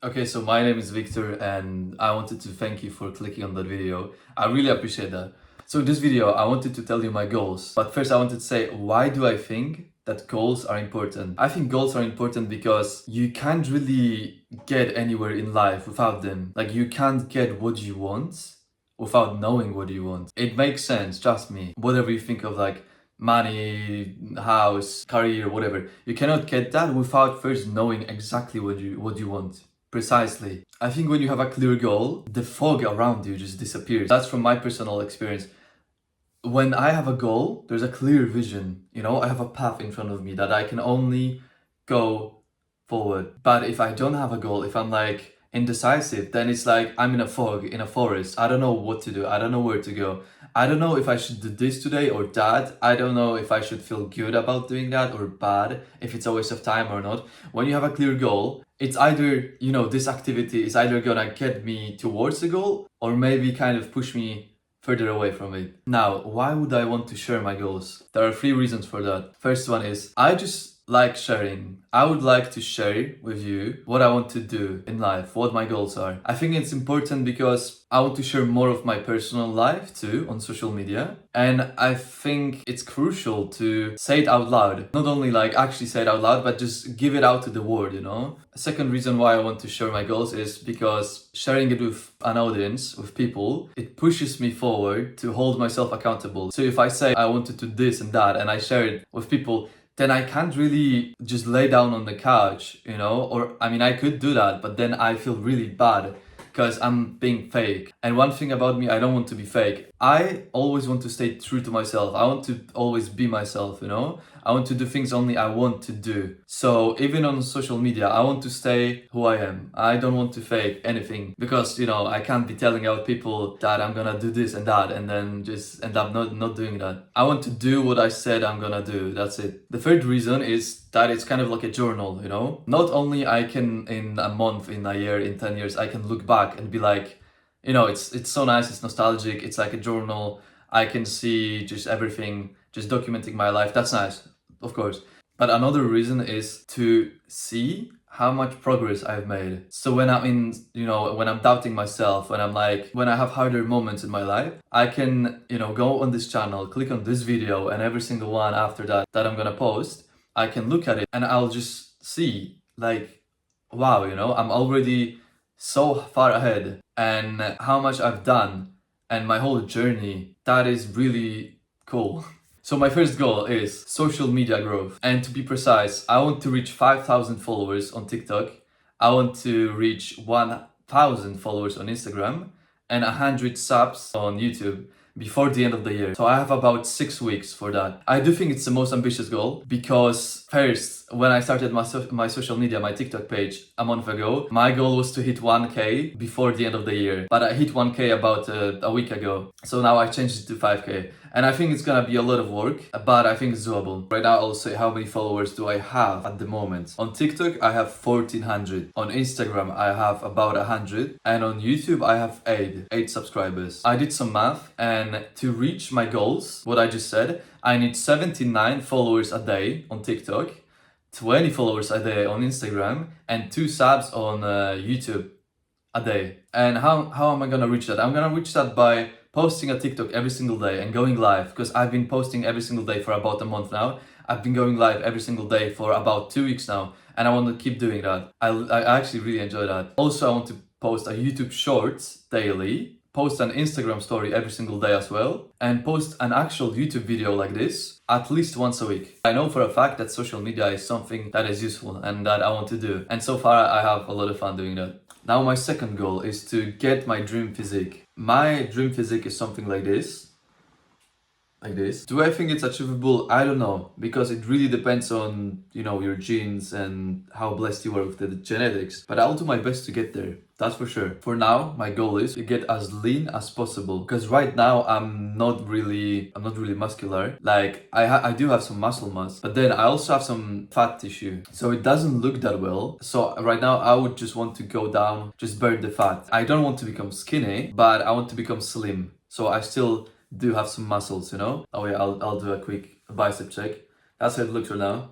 Okay, so my name is Victor and I wanted to thank you for clicking on that video. I really appreciate that. So in this video, I wanted to tell you my goals. But first I wanted to say, why do I think that goals are important? I think goals are important because you can't really get anywhere in life without them. Like you can't get what you want without knowing what you want. It makes sense, trust me. Whatever you think of like money, house, career, whatever. You cannot get that without first knowing exactly what you want. Precisely. I think when you have a clear goal, the fog around you just disappears. That's from my personal experience. When I have a goal, there's a clear vision. I have a path in front of me that I can only go forward. But if I don't have a goal, if I'm like indecisive, then it's like I'm in a fog, in a forest. I don't know what to do. I don't know where to go. I don't know if I should do this today or that. I don't know if I should feel good about doing that or bad, if it's a waste of time or not. When you have a clear goal, it's either, this activity is either gonna get me towards the goal or maybe kind of push me further away from it. Now, why would I want to share my goals? There are three reasons for that. First one is I just like sharing. I would like to share with you what I want to do in life, what my goals are. I think it's important because I want to share more of my personal life too on social media. And I think it's crucial to say it out loud. Not only like actually say it out loud, but just give it out to the world. A second reason why I want to share my goals is because sharing it with an audience, with people, it pushes me forward to hold myself accountable. So if I say I want to do this and that and I share it with people, then I can't really just lay down on the couch. Or I mean, I could do that, but then I feel really bad because I'm being fake. And one thing about me, I don't want to be fake. I always want to stay true to myself. I want to always be myself. I want to do things only I want to do. So even on social media, I want to stay who I am. I don't want to fake anything because, I can't be telling out people that I'm gonna do this and that and then just end up not doing that. I want to do what I said I'm gonna do. That's it. The third reason is that it's kind of like a journal. Not only I can in a month, in a year, in 10 years, I can look back and be like, it's so nice, it's nostalgic, it's like a journal. I can see just everything, just documenting my life. That's nice, of course. But another reason is to see how much progress I've made. So when I'm when I'm doubting myself, when I have harder moments in my life, I can, go on this channel, click on this video, and every single one after that I'm gonna post, I can look at it and I'll just see like, wow, I'm already so far ahead and how much I've done and my whole journey. That is really cool. So my first goal is social media growth. And to be precise, I want to reach 5,000 followers on TikTok. I want to reach 1,000 followers on Instagram and 100 subs on YouTube before the end of the year. So I have about 6 weeks for that. I do think it's the most ambitious goal because first, when I started my social media, my TikTok page a month ago, my goal was to hit 1K before the end of the year. But I hit 1K about a week ago. So now I changed it to 5K. And I think it's gonna be a lot of work, but I think it's doable. Right now I'll say how many followers do I have at the moment. On TikTok I have 1,400. On Instagram I have about 100. And on YouTube I have 8 subscribers. I did some math and to reach my goals, what I just said, I need 79 followers a day on TikTok, 20 followers a day on Instagram, and 2 subs on YouTube a day. And how am I gonna reach that? I'm gonna reach that by posting a TikTok every single day and going live, because I've been posting every single day for about a month now. I've been going live every single day for about 2 weeks now, and I want to keep doing that. I actually really enjoy that. Also, I want to post a YouTube Shorts daily, post an Instagram story every single day as well, and post an actual YouTube video like this at least once a week. I know for a fact that social media is something that is useful and that I want to do. And so far I have a lot of fun doing that. Now my second goal is to get my dream physique. My dream physique is something like this. Like this. Do I think it's achievable? I don't know, because it really depends on, your genes and how blessed you are with the genetics. But I'll do my best to get there. That's for sure. For now, my goal is to get as lean as possible. Because right now I'm not really muscular. Like I do have some muscle mass, but then I also have some fat tissue. So it doesn't look that well. So right now I would just want to go down, just burn the fat. I don't want to become skinny, but I want to become slim. So I still do have some muscles. Oh yeah, I'll do a quick bicep check. That's how it looks right now.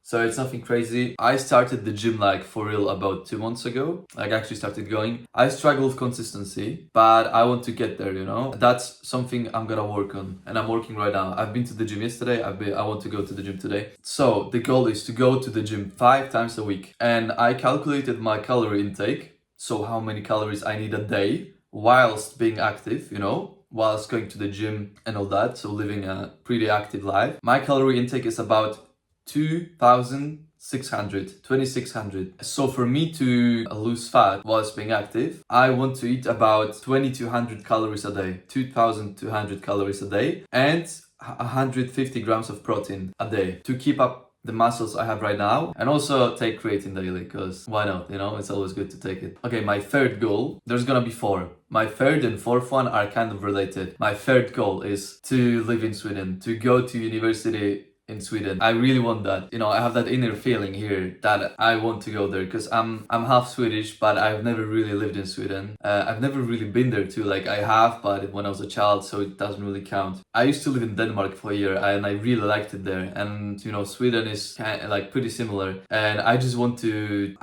So it's nothing crazy. I started the gym like for real about 2 months ago. Like actually started going. I struggle with consistency, but I want to get there, you know? That's something I'm gonna work on. And I'm working right now. I've been to the gym yesterday. I want to go to the gym today. So the goal is to go to the gym 5 times a week. And I calculated my calorie intake. So how many calories I need a day whilst being active, you know? Whilst going to the gym and all that. So living a pretty active life. My calorie intake is about 2,600. So for me to lose fat whilst being active, I want to eat about 2,200 calories a day, 2,200 calories a day, and 150 grams of protein a day to keep up the muscles I have right now, and also take creatine daily, because why not, you know, it's always good to take it. Okay, my third goal, there's gonna be 4. My third and fourth one are kind of related. My third goal is to live in Sweden, to go to university in Sweden. I really want that. You know, I have that inner feeling here that I want to go there, because I'm half Swedish, but I've never really lived in Sweden. I've never really been there too. Like I have, but when I was a child, so it doesn't really count. I used to live in Denmark for a year, and I really liked it there. And you know, Sweden is kind of like pretty similar, and I just want to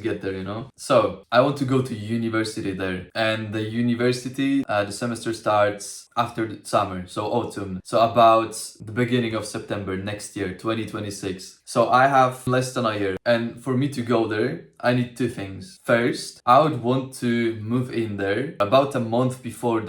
get there, you know. So I want to go to university there, and the university, the semester starts after the summer, so autumn. So about the beginning of September next year, 2026. So I have less than a year. And for me to go there, I need 2 things. First, I would want to move in there about a month before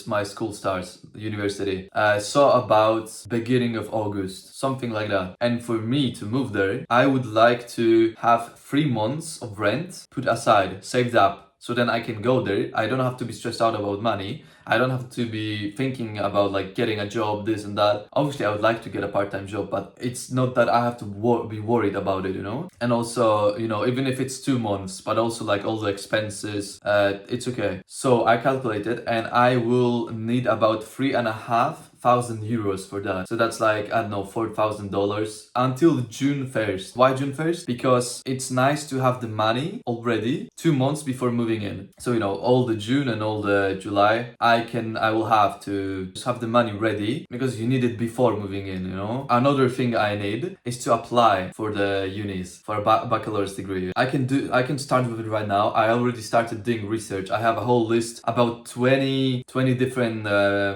my school starts, university. So about beginning of August, something like that. And for me to move there, I would like to have 3 months of rent put aside, saved up. So then I can go there. I don't have to be stressed out about money. I don't have to be thinking about like getting a job, this and that. Obviously, I would like to get a part-time job, but it's not that I have to be worried about it, you know? And also, you know, even if it's 2 months, but also like all the expenses, it's okay. So I calculated, and I will need about 3,500 euros for that. So that's like, I don't know, $4,000 until June 1st. Why June 1st? Because it's nice to have the money already 2 months before moving in. So, you know, all the June and all the July, I will have to just have the money ready, because you need it before moving in, you know. Another thing I need is to apply for the unis, for a bachelor's degree. I can start with it right now. I already started doing research. I have a whole list, about 20 different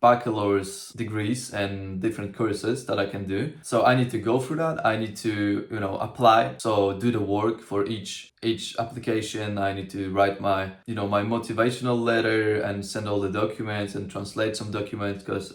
bachelor's degrees and different courses that I can do. So I need to go through that. I need to, you know, apply. So do the work for each application. I need to write my motivational letter and send all the documents and translate some documents, because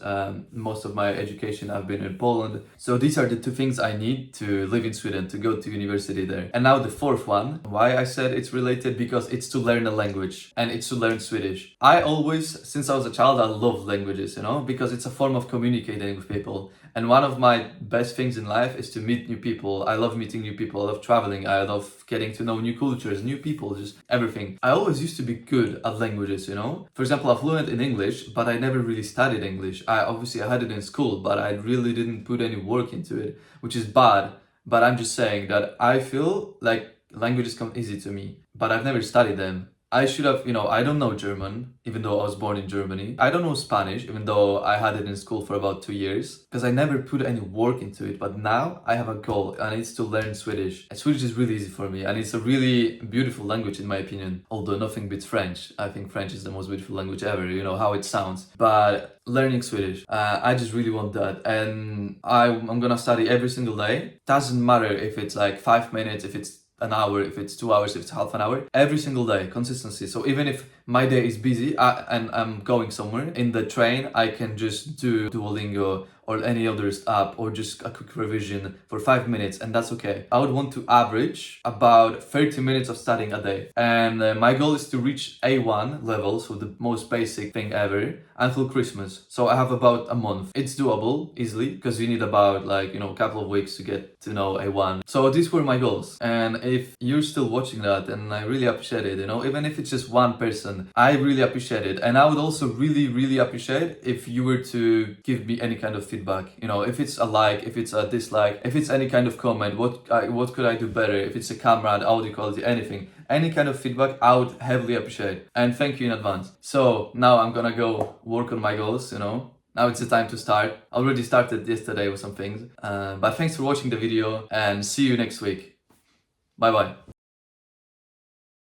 most of my education I've been in Poland. So these are the 2 things I need to live in Sweden, to go to university there. And now the fourth one, why I said it's related, because it's to learn a language, and it's to learn Swedish. I always, since I was a child, I love languages, you know, because it's a form of communicating with people. And one of my best things in life is to meet new people. I love meeting new people. I love traveling. I love getting to know new cultures, new people, just everything. I always used to be good at languages, you know. For example, I'm fluent in English, but I never really studied English. I had it in school, but I really didn't put any work into it, which is bad. But I'm just saying that I feel like languages come easy to me, but I've never studied them. I should have, you know, I don't know German, even though I was born in Germany. I don't know Spanish, even though I had it in school for about 2 years, because I never put any work into it. But now I have a goal, and it's to learn Swedish. And Swedish is really easy for me, and it's a really beautiful language in my opinion. Although nothing beats French. I think French is the most beautiful language ever, you know, how it sounds. But learning Swedish, I just really want that. And I'm gonna study every single day. Doesn't matter if it's like 5 minutes, if it's an hour, if it's 2 hours, if it's half an hour, every single day, consistency. So even if my day is busy and I'm going somewhere in the train, I can just do Duolingo or any other app, or just a quick revision for 5 minutes, and that's okay. I would want to average about 30 minutes of studying a day. And my goal is to reach A1 level, so the most basic thing ever, until Christmas. So I have about a month. It's doable easily, because you need about like, you know, a couple of weeks to get to know A1. So these were my goals. And if you're still watching that, and I really appreciate it, you know, even if it's just one person, I really appreciate it. And I would also really, really appreciate if you were to give me any kind of feedback. You know, if it's a like, if it's a dislike, if it's any kind of comment, what could I do better? If it's a camera and audio quality, anything, any kind of feedback, I would heavily appreciate. And thank you in advance. So now I'm gonna go work on my goals, you know, Now it's the time to start. I already started yesterday with some things. But thanks for watching the video and see you next week. Bye bye.